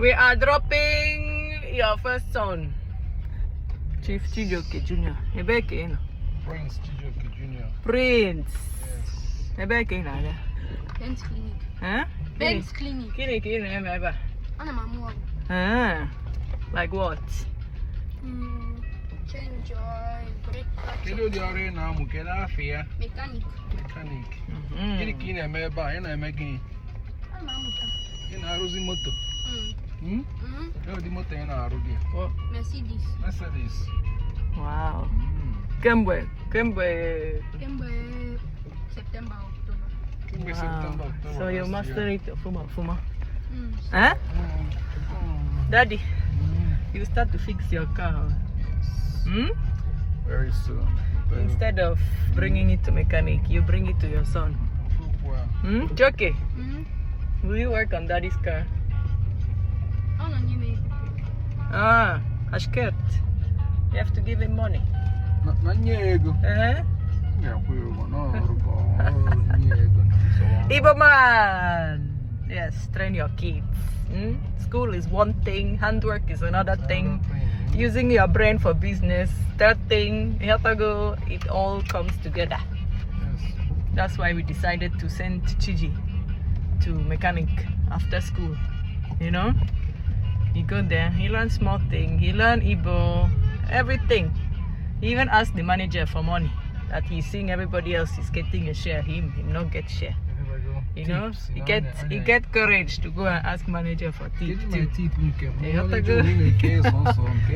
We are dropping your first son, Chief Chijioke Jr. Ebeke, Prince Chijioke Jr. Prince. Yes. Ebeke, Ben's Clinic. huh? Ben's Clinic. Clinic, Ana mamu. Like what? Change oil, brake Kedu ụdị ọrụ ị na-amụ? Kedu afọ ya? mechanic. Mekanik. Gịnị ka ị na-eme ebe a? Ị na-eme gịnị? Ana mamu. Ị na-arụzi moto? Kedu ụdị moto ị na-arụ gị? Mercedes. Mercedes. Wow. Kemgbe. Kemgbe September, October. Kemgbe Wow. September, October. So you last master year. it, Fuma. Huh? Daddy, you start to fix your car. Very soon. Instead of bringing it to mechanic, you bring it to your son. Joke, will you work on daddy's car? Ana nyeme. Ashket. You have to give him money. Na nye ego. Na-akwụ ya ụgwọ n'ọrụ ka ọ nye ego. Igbo man! Yes, train your kids. School is one thing, handwork is another thing. Using your brain for business, third thing, go, it all comes together. Yes. That's why we decided to send Chiji to mechanic after school. You know? He go there, he learn small thing, he learn Igbo, everything. He even asked the manager for money. That he's seeing everybody else is getting a share, him not get share. You know, he get courage to go and ask manager for tip too.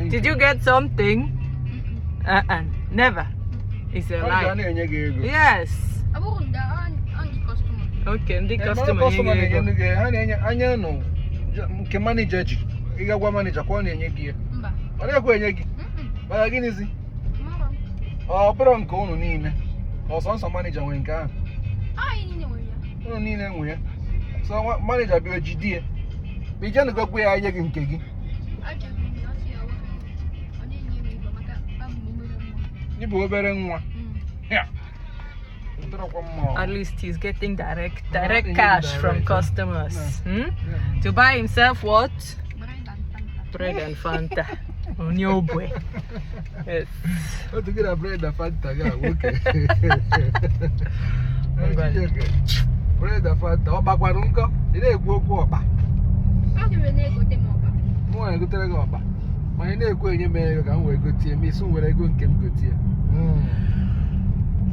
Did you get something? Never. It's a lie. Yes. Okay, the customer. Nke manager ji ị ga-agwa manager kwa ọ na-enye gị ya. Ọ na-ekwe enye gị. Maka gịnịzi? Ọ bụrụ nke unu niile. Ọsọ manager nwere nke ahụ. Unu niile nwe ya. So manager bịa jide ya. Bịa gwa ya nye gị nke gị. Ị bụ obere nwa. At least he's getting direct cash from customers. To buy himself what? Bread and Fanta. New boy. Yes. To get a bread and Fanta, okay. Bread and Fanta. Ọba kwara nkọ. Ị na-ekwu okwu ọba. Mụ na-egotere gị ọba. Ma ị na-ekwu enye m ego ka m wee gotie. Ma isi m were ego nke m gotie.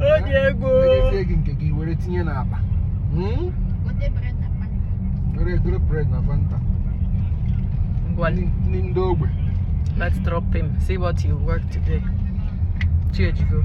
Ego. Ego nke gị were tinye n'akpa. Were ego bread na Fanta. Let's drop him. See what you work today. Chijioke.